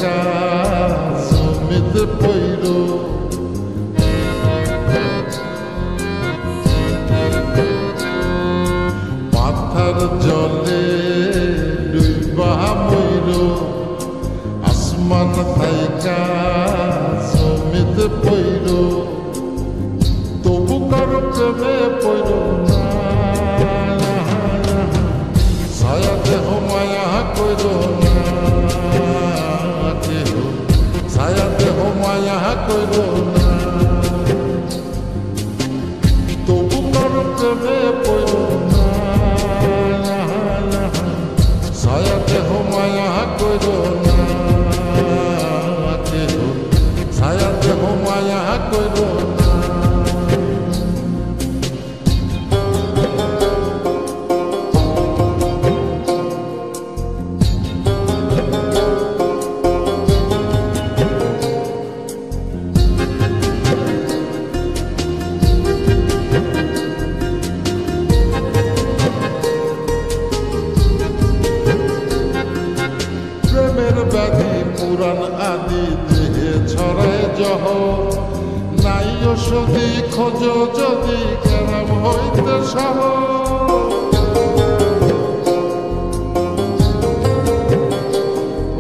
থাইকা জমিতে পইর মাথার জলে ডুইবা মইর আসমান থাইকা জমিতে পইর তবু কারো প্রেমে পইর না ছায়া দেহ মায়া কইর না কেহ ছায়া দেহ মায়া কইর না তবু কারো প্রেমে পইর না ছায়া দেহ মায়া কইর না কেহ ছায়া দেহ মায়া কইর না ব্যাধি পুরাণ আদি দেহে ছড়ায় জহ নাই ওষুধি খোঁজ যদি কেরাম হইতে সহ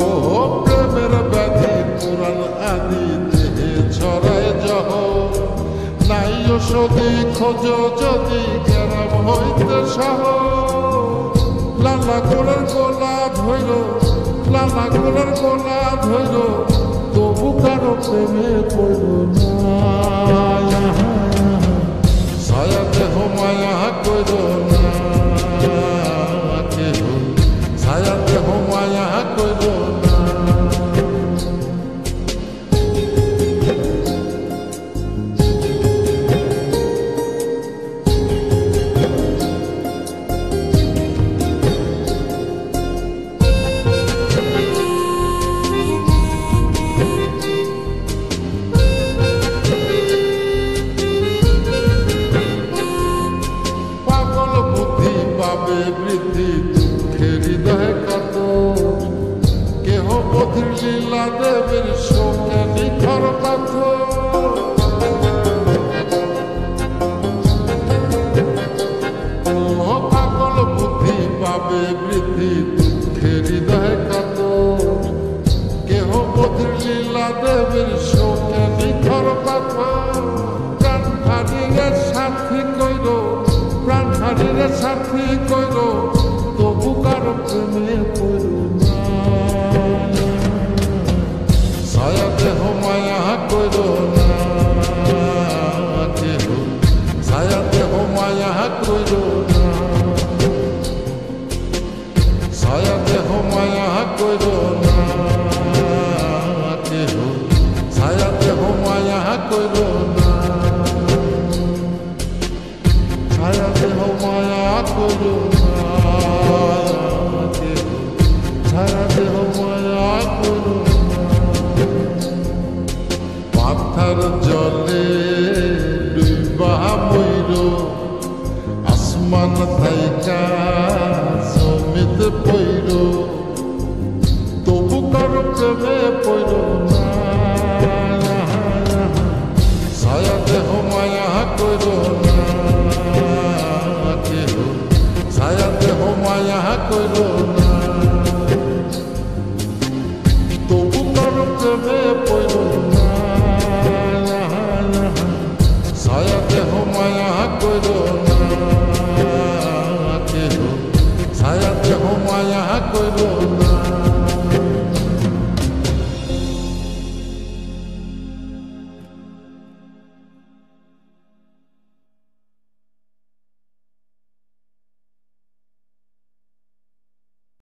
ও প্রেমের ব্যাধি পুরাণ আদি দেহে ছড়ায় জহ নাই ওষুধি খোঁজ যদি কেরাম হইতে সহ লালা গোলার গোলাপ হইল লালা গোলার গোলাপ হইল তবু কারো প্রেমে পড়ল না ছায়া দেহ মায়া কইর না কেহ ছায়া দেহ মায়া কইর না বৃদ্ধি দুঃখের হৃদয় কত কেহ বধির লীলা দেবের শোকে নিখর পাথ পাগল বুদ্ধি পাবে বৃদ্ধি দুঃখের হৃদয় কত কেহ বধির লীলা দেবের শোকে নিখর পাথ প্রাণ হারিয়ে সাথী কইল প্রাণ হারিয়ে সাথী কইল তবু কারো প্রেমে পড়ল না ছায়া দেহ মায়া কইল না কেহ ছায়া দেহ মায়া কইল না ছায়া দেহ মায়া কইল না কেহ ছায়া দেহ মায়া কইল না ছায়া দেহ মায়া কইল না কেহ ছায়া দেহ মায়া কইল না মাথার জলে ডুইবা মইর আসমান থাইকা জমিতে পইর তবু কারো প্রেমে পইর না ছায়া দেহ মায়া কইর না কেহ ছায়া দেহ মায়া কইর না তবু কারো প্রেমে পইর না ছায়া দেহ মায়া কইর না কেহ ছায়া দেহ মায়া কইর না